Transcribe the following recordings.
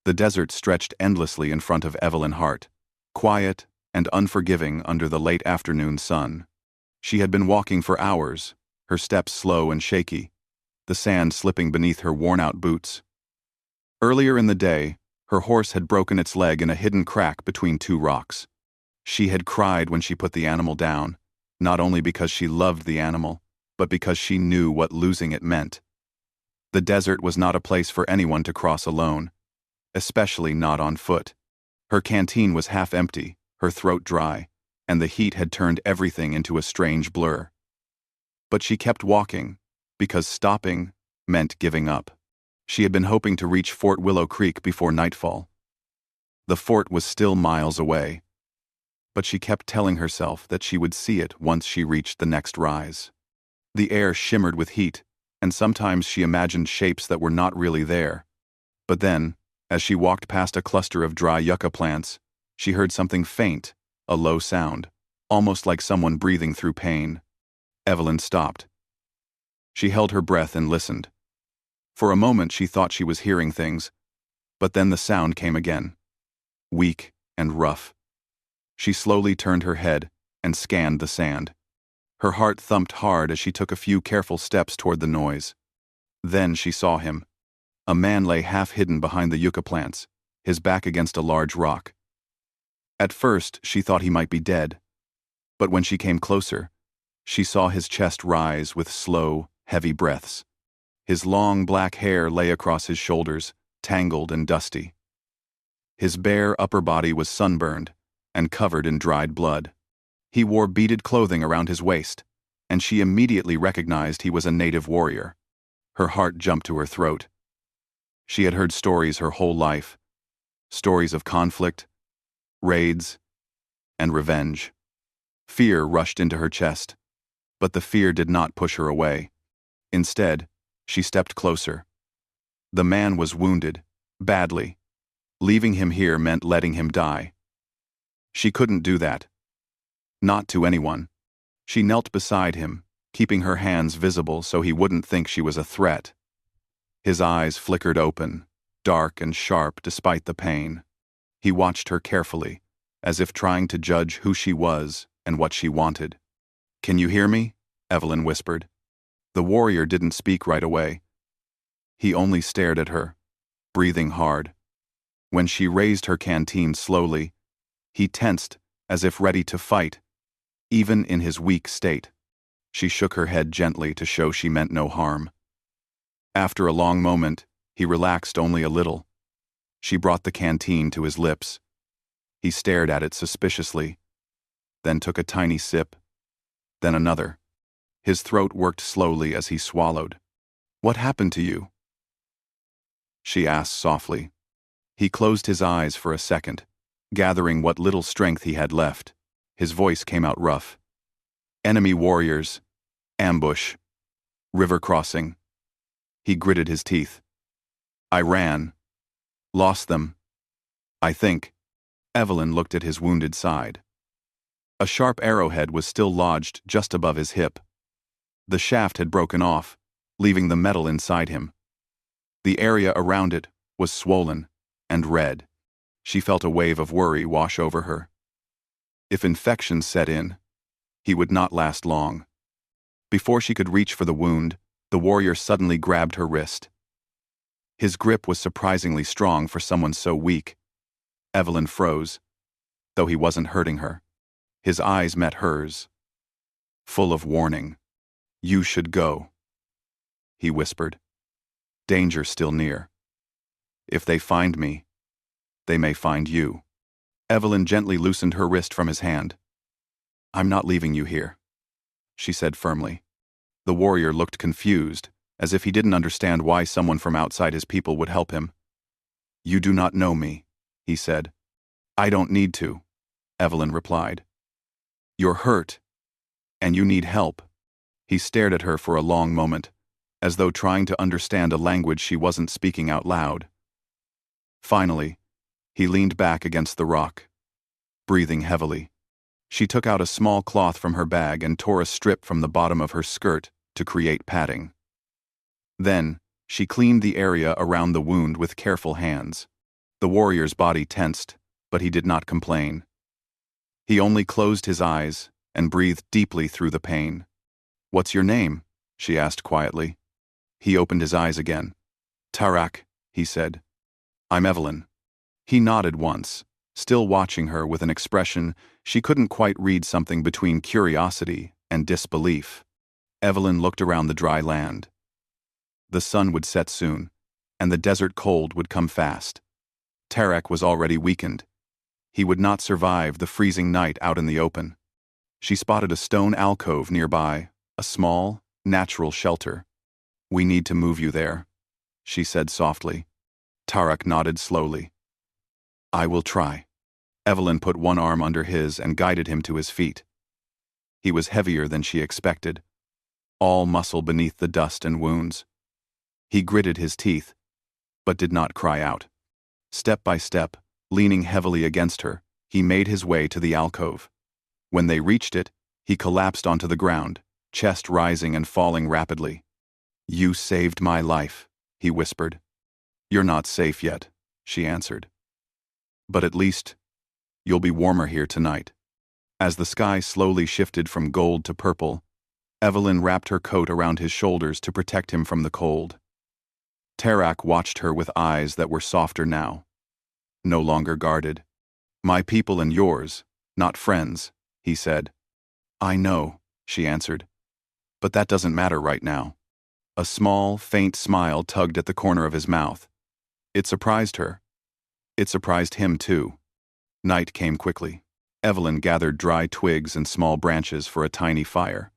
The desert stretched endlessly in front of Evelyn Hart, quiet and unforgiving under the late afternoon sun. She had been walking for hours, her steps slow and shaky, the sand slipping beneath her worn-out boots. Earlier in the day, her horse had broken its leg in a hidden crack between two rocks. She had cried when she put the animal down, not only because she loved the animal, but because she knew what losing it meant. The desert was not a place for anyone to cross alone, especially not on foot. Her canteen was half empty, her throat dry, and the heat had turned everything into a strange blur. But she kept walking, because stopping meant giving up. She had been hoping to reach Fort Willow Creek before nightfall. The fort was still miles away, but she kept telling herself that she would see it once she reached the next rise. The air shimmered with heat, and sometimes she imagined shapes that were not really there. But then, as she walked past a cluster of dry yucca plants, she heard something faint, a low sound, almost like someone breathing through pain. Evelyn stopped. She held her breath and listened. For a moment she thought she was hearing things, but then the sound came again, weak and rough. She slowly turned her head and scanned the sand. Her heart thumped hard as she took a few careful steps toward the noise. Then she saw him. A man lay half hidden behind the yucca plants, his back against a large rock. At first she thought he might be dead, but when she came closer, she saw his chest rise with slow, heavy breaths. His long black hair lay across his shoulders, tangled and dusty. His bare upper body was sunburned and covered in dried blood. He wore beaded clothing around his waist, and she immediately recognized he was a native warrior. Her heart jumped to her throat. She had heard stories her whole life, stories of conflict, raids, and revenge. Fear rushed into her chest, but the fear did not push her away. Instead, she stepped closer. The man was wounded, badly. Leaving him here meant letting him die. She couldn't do that. Not to anyone. She knelt beside him, keeping her hands visible so he wouldn't think she was a threat. His eyes flickered open, dark and sharp despite the pain. He watched her carefully, as if trying to judge who she was and what she wanted. "Can you hear me?" Evelyn whispered. The warrior didn't speak right away. He only stared at her, breathing hard. When she raised her canteen slowly, he tensed as if ready to fight, even in his weak state. She shook her head gently to show she meant no harm. After a long moment, he relaxed only a little. She brought the canteen to his lips. He stared at it suspiciously, then took a tiny sip, then another. His throat worked slowly as he swallowed. "What happened to you?" she asked softly. He closed his eyes for a second, gathering what little strength he had left. His voice came out rough. "Enemy warriors. Ambush. River crossing." He gritted his teeth. "I ran. Lost them. I think." Evelyn looked at his wounded side. A sharp arrowhead was still lodged just above his hip. The shaft had broken off, leaving the metal inside him. The area around it was swollen and red. She felt a wave of worry wash over her. If infection set in, he would not last long. Before she could reach for the wound, the warrior suddenly grabbed her wrist. His grip was surprisingly strong for someone so weak. Evelyn froze, though he wasn't hurting her. His eyes met hers, full of warning. "You should go," he whispered. "Danger still near. If they find me, they may find you." Evelyn gently loosened her wrist from his hand. "I'm not leaving you here," she said firmly. The warrior looked confused, as if he didn't understand why someone from outside his people would help him. "You do not know me," he said. "I don't need to," Evelyn replied. "You're hurt, and you need help." He stared at her for a long moment, as though trying to understand a language she wasn't speaking out loud. Finally, he leaned back against the rock, breathing heavily. She took out a small cloth from her bag and tore a strip from the bottom of her skirt to create padding. Then, she cleaned the area around the wound with careful hands. The warrior's body tensed, but he did not complain. He only closed his eyes and breathed deeply through the pain. "What's your name?" she asked quietly. He opened his eyes again. "Tarak," he said. "I'm Evelyn." He nodded once, still watching her with an expression she couldn't quite read, something between curiosity and disbelief. Evelyn looked around the dry land. The sun would set soon, and the desert cold would come fast. Tarak was already weakened. He would not survive the freezing night out in the open. She spotted a stone alcove nearby, a small, natural shelter. "We need to move you there," she said softly. Tarak nodded slowly. "I will try." Evelyn put one arm under his and guided him to his feet. He was heavier than she expected, all muscle beneath the dust and wounds. He gritted his teeth, but did not cry out. Step by step, leaning heavily against her, he made his way to the alcove. When they reached it, he collapsed onto the ground, chest rising and falling rapidly. "You saved my life," he whispered. "You're not safe yet," she answered. "But at least you'll be warmer here tonight." As the sky slowly shifted from gold to purple, Evelyn wrapped her coat around his shoulders to protect him from the cold. Tarak watched her with eyes that were softer now, no longer guarded. "My people and yours, not friends," he said. "I know," she answered. "But that doesn't matter right now." A small, faint smile tugged at the corner of his mouth. It surprised her. It surprised him, too. Night came quickly. Evelyn gathered dry twigs and small branches for a tiny fire.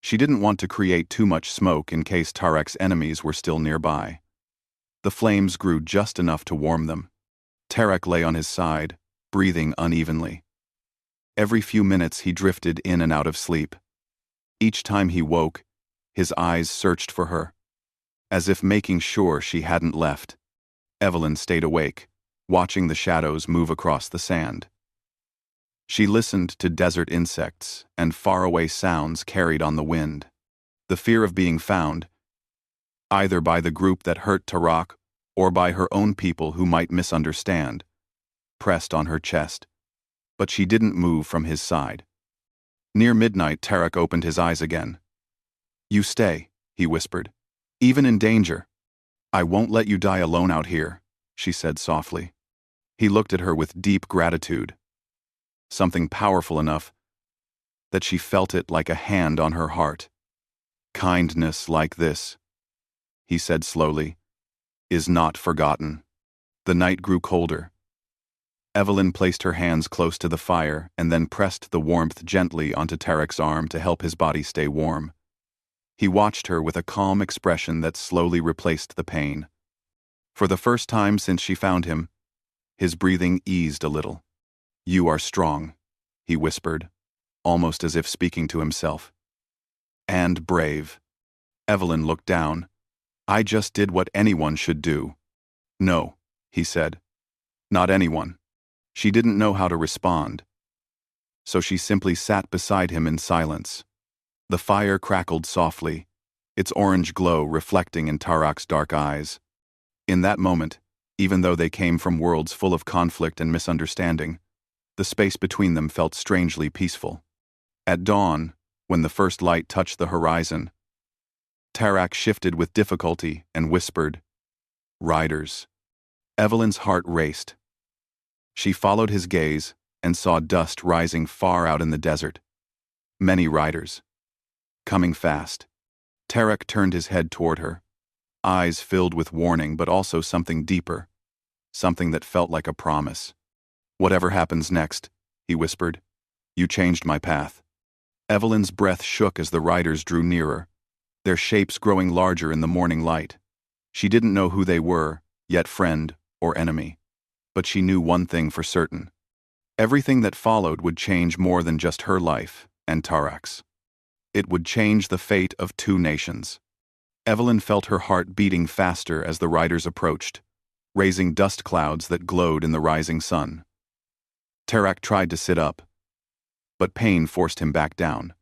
She didn't want to create too much smoke in case Tarak's enemies were still nearby. The flames grew just enough to warm them. Tarak lay on his side, breathing unevenly. Every few minutes he drifted in and out of sleep. Each time he woke, his eyes searched for her, as if making sure she hadn't left. Evelyn stayed awake, watching the shadows move across the sand. She listened to desert insects and faraway sounds carried on the wind. The fear of being found, either by the group that hurt Tarak or by her own people who might misunderstand, pressed on her chest. But she didn't move from his side. Near midnight, Tarak opened his eyes again. "You stay," he whispered. "Even in danger. I won't let you die alone out here," she said softly. He looked at her with deep gratitude, something powerful enough that she felt it like a hand on her heart. "Kindness like this," he said slowly, "is not forgotten." The night grew colder. Evelyn placed her hands close to the fire and then pressed the warmth gently onto Tarak's arm to help his body stay warm. He watched her with a calm expression that slowly replaced the pain. For the first time since she found him, his breathing eased a little. "You are strong," he whispered, almost as if speaking to himself. "And brave." Evelyn looked down. "I just did what anyone should do." "No," he said. "Not anyone." She didn't know how to respond, so she simply sat beside him in silence. The fire crackled softly, its orange glow reflecting in Tarak's dark eyes. In that moment, even though they came from worlds full of conflict and misunderstanding, the space between them felt strangely peaceful. At dawn, when the first light touched the horizon, Tarak shifted with difficulty and whispered, "Riders." Evelyn's heart raced. She followed his gaze and saw dust rising far out in the desert. Many riders. Coming fast. Tarak turned his head toward her, eyes filled with warning but also something deeper, something that felt like a promise. "Whatever happens next," he whispered, "you changed my path." Evelyn's breath shook as the riders drew nearer, their shapes growing larger in the morning light. She didn't know who they were, yet friend or enemy. But she knew one thing for certain. Everything that followed would change more than just her life and Tarak's. It would change the fate of two nations. Evelyn felt her heart beating faster as the riders approached, raising dust clouds that glowed in the rising sun. Tarak tried to sit up, but pain forced him back down.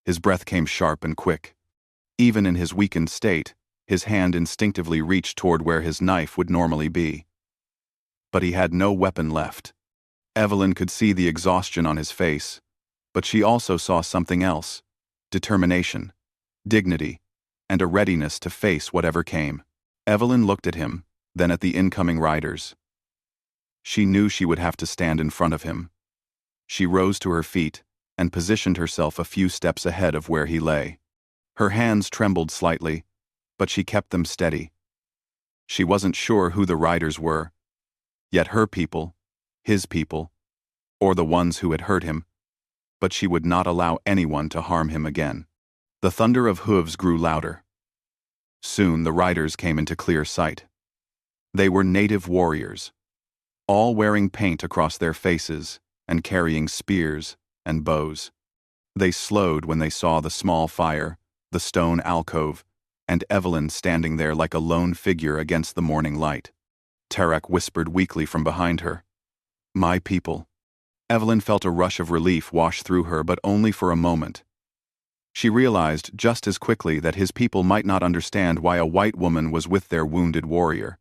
His breath came sharp and quick. Even in his weakened state, his hand instinctively reached toward where his knife would normally be. but he had no weapon left. Evelyn could see the exhaustion on his face, but she also saw something else: determination, dignity, and a readiness to face whatever came. Evelyn looked at him, then at the incoming riders. She knew she would have to stand in front of him. She rose to her feet and positioned herself a few steps ahead of where he lay. Her hands trembled slightly, but she kept them steady. She wasn't sure who the riders were, yet her people, his people, or the ones who had hurt him, but she would not allow anyone to harm him again. The thunder of hooves grew louder. Soon the riders came into clear sight. They were native warriors, all wearing paint across their faces and carrying spears and bows. They slowed when they saw the small fire, the stone alcove, and Evelyn standing there like a lone figure against the morning light. Tarak whispered weakly from behind her, "My people." Evelyn felt a rush of relief wash through her, but only for a moment. She realized just as quickly that his people might not understand why a white woman was with their wounded warrior.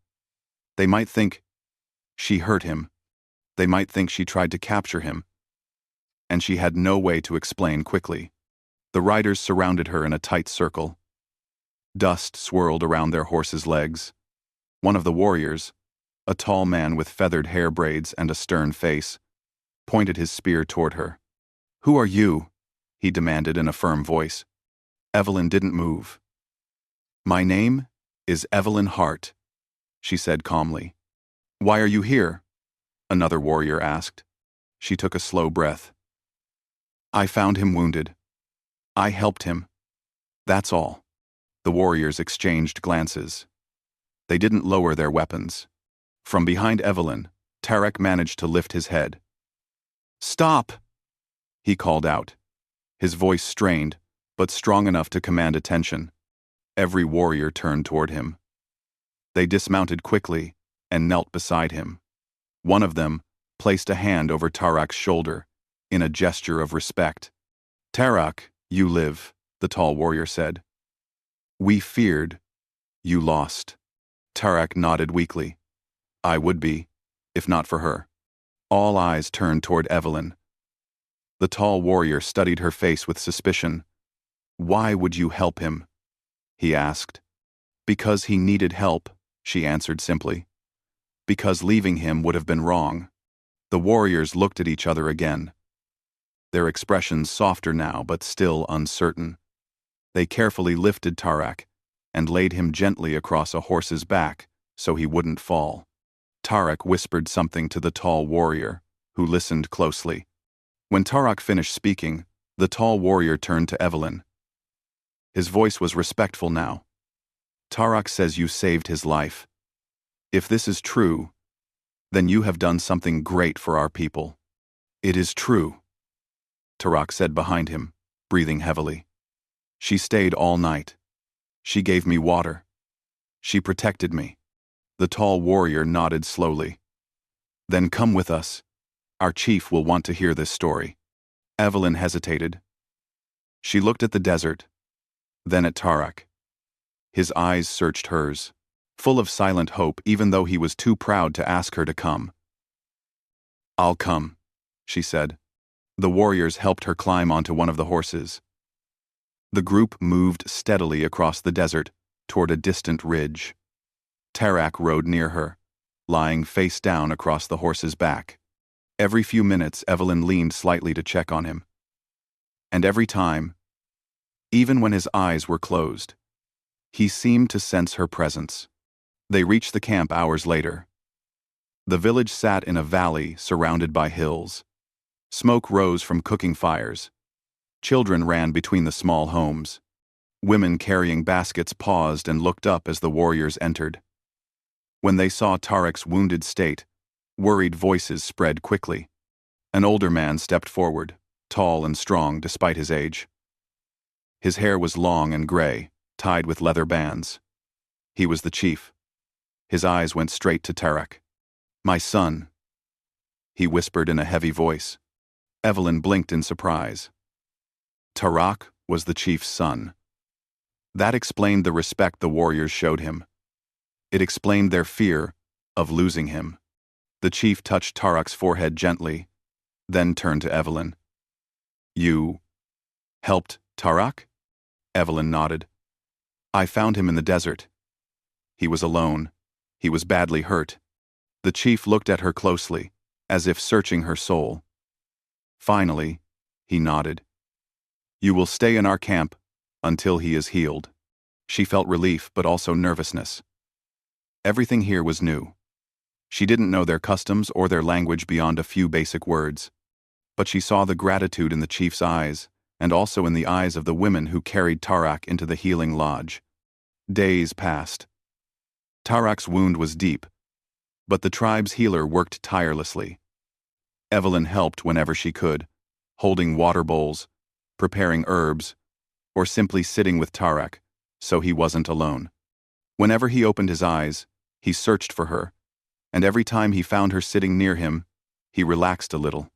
They might think she hurt him. They might think she tried to capture him. And she had no way to explain quickly. The riders surrounded her in a tight circle. Dust swirled around their horses' legs. One of the warriors, a tall man with feathered hair braids and a stern face, pointed his spear toward her. "Who are you?" he demanded in a firm voice. Evelyn didn't move. "My name is Evelyn Hart," she said calmly. "Why are you here?" another warrior asked. She took a slow breath. "I found him wounded. I helped him. That's all." The warriors exchanged glances. They didn't lower their weapons. From behind Evelyn, Tarak managed to lift his head. "Stop!" he called out. His voice strained, but strong enough to command attention. Every warrior turned toward him. They dismounted quickly and knelt beside him. One of them placed a hand over Tarak's shoulder in a gesture of respect. "Tarak, you live," the tall warrior said. "We feared. You lost." Tarak nodded weakly. "I would be, if not for her." All eyes turned toward Evelyn. The tall warrior studied her face with suspicion. "Why would you help him?" he asked. "Because he needed help," she answered simply. "Because leaving him would have been wrong." The warriors looked at each other again. Their expressions softer now, but still uncertain. They carefully lifted Tarak and laid him gently across a horse's back so he wouldn't fall. Tarak whispered something to the tall warrior, who listened closely. When Tarak finished speaking, the tall warrior turned to Evelyn. His voice was respectful now. "Tarak says you saved his life. If this is true, then you have done something great for our people." "It is true," Tarak said behind him, breathing heavily. "She stayed all night. She gave me water. She protected me." The tall warrior nodded slowly. "Then come with us. Our chief will want to hear this story." Evelyn hesitated. She looked at the desert, then at Tarak. His eyes searched hers, full of silent hope even though he was too proud to ask her to come. "I'll come," she said. The warriors helped her climb onto one of the horses. The group moved steadily across the desert toward a distant ridge. Tarak rode near her, lying face down across the horse's back. Every few minutes, Evelyn leaned slightly to check on him. And every time, even when his eyes were closed, he seemed to sense her presence. They reached the camp hours later. The village sat in a valley surrounded by hills. Smoke rose from cooking fires. Children ran between the small homes. Women carrying baskets paused and looked up as the warriors entered. When they saw Tarak's wounded state, worried voices spread quickly. An older man stepped forward, tall and strong despite his age. His hair was long and gray, tied with leather bands. He was the chief. His eyes went straight to Tarak. "My son," he whispered in a heavy voice. Evelyn blinked in surprise. Tarak was the chief's son. That explained the respect the warriors showed him. It explained their fear of losing him. The chief touched Tarak's forehead gently, then turned to Evelyn. You helped Tarak? Evelyn nodded. I found him in the desert. He was alone. He was badly hurt. The chief looked at her closely, as if searching her soul. Finally, he nodded. You will stay in our camp until he is healed. She felt relief but also nervousness. Everything here was new. She didn't know their customs or their language beyond a few basic words. But she saw the gratitude in the chief's eyes, and also in the eyes of the women who carried Tarak into the healing lodge. Days passed. Tarak's wound was deep, but the tribe's healer worked tirelessly. Evelyn helped whenever she could, holding water bowls, preparing herbs, or simply sitting with Tarak, so he wasn't alone. Whenever he opened his eyes, he searched for her, and every time he found her sitting near him, he relaxed a little.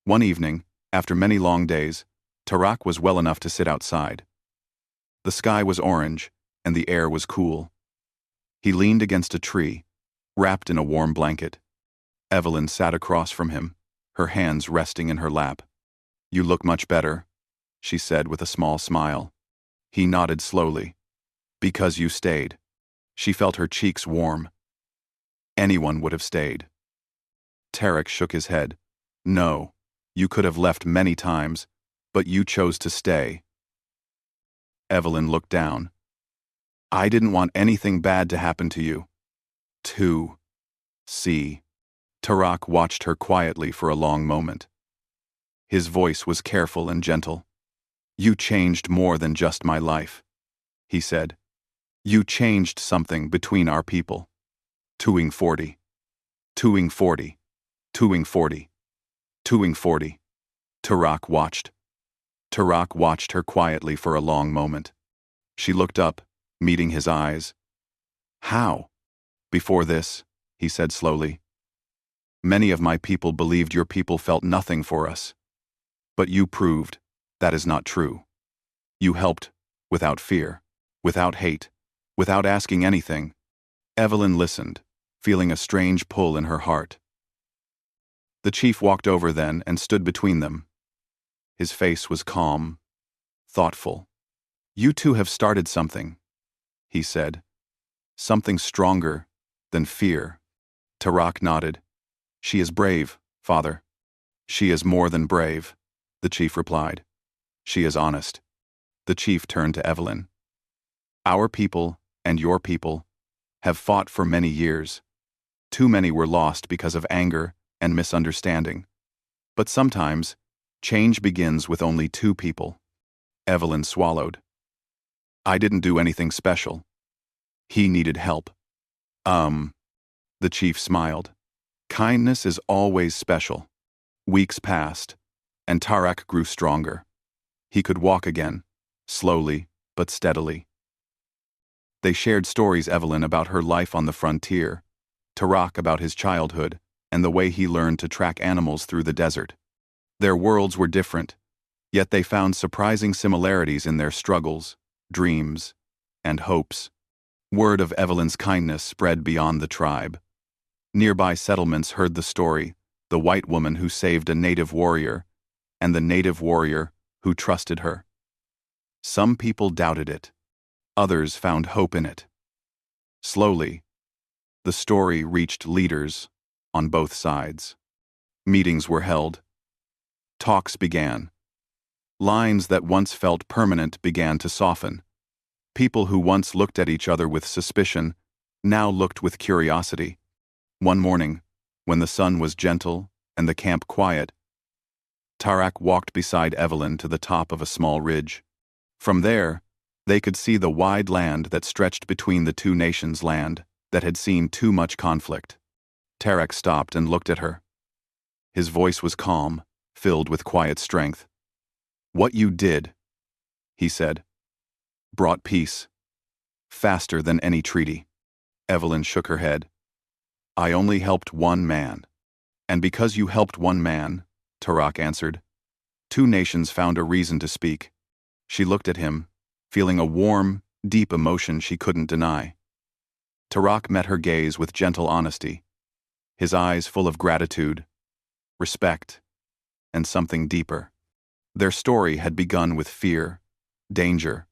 One evening, after many long days, Tarak was well enough to sit outside. The sky was orange, and the air was cool. He leaned against a tree, wrapped in a warm blanket. Evelyn sat across from him, her hands resting in her lap. You look much better, she said with a small smile. He nodded slowly. Because you stayed. She felt her cheeks warm. Anyone would have stayed. Tarak shook his head. No, you could have left many times, but you chose to stay. Evelyn looked down. I didn't want anything bad to happen to you. See. Tarak watched her quietly for a long moment. His voice was careful and gentle. You changed more than just my life, he said. You changed something between our people. Tuing 40. Tuing 40. Tuing 40. Tuing 40. Tarak watched. Tarak watched her quietly for a long moment. She looked up, meeting his eyes. How? Before this, he said slowly. Many of my people believed your people felt nothing for us. But you proved that is not true. You helped without fear, without hate, without asking anything. Evelyn listened, feeling a strange pull in her heart. The chief walked over then and stood between them. His face was calm, thoughtful. You two have started something, he said. Something stronger than fear. Tarak nodded. She is brave, father. She is more than brave, the chief replied. She is honest. The chief turned to Evelyn. Our people and your people have fought for many years. Too many were lost because of anger and misunderstanding. But sometimes, change begins with only two people. Evelyn swallowed. I didn't do anything special. He needed help. The chief smiled. Kindness is always special. Weeks passed, and Tarak grew stronger. He could walk again, slowly but steadily. They shared stories, Evelyn about her life on the frontier, Tarak about his childhood, and the way he learned to track animals through the desert. Their worlds were different, yet they found surprising similarities in their struggles, dreams, and hopes. Word of Evelyn's kindness spread beyond the tribe. Nearby settlements heard the story, the white woman who saved a native warrior, and the native warrior who trusted her. Some people doubted it. Others found hope in it. Slowly, the story reached leaders on both sides. Meetings were held. Talks began. Lines that once felt permanent began to soften. People who once looked at each other with suspicion now looked with curiosity. One morning, when the sun was gentle and the camp quiet, Tarak walked beside Evelyn to the top of a small ridge. From there, they could see the wide land that stretched between the two nations' land that had seen too much conflict. Tarak stopped and looked at her. His voice was calm, filled with quiet strength. What you did, he said, brought peace. Faster than any treaty. Evelyn shook her head. I only helped one man. And because you helped one man, Tarak answered, two nations found a reason to speak. She looked at him, feeling a warm, deep emotion she couldn't deny. Tarak met her gaze with gentle honesty. his eyes full of gratitude, respect, and something deeper. Their story had begun with fear, danger,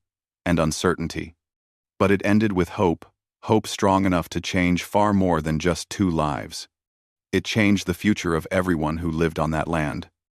and uncertainty. But it ended with hope, hope strong enough to change far more than just two lives. It changed the future of everyone who lived on that land.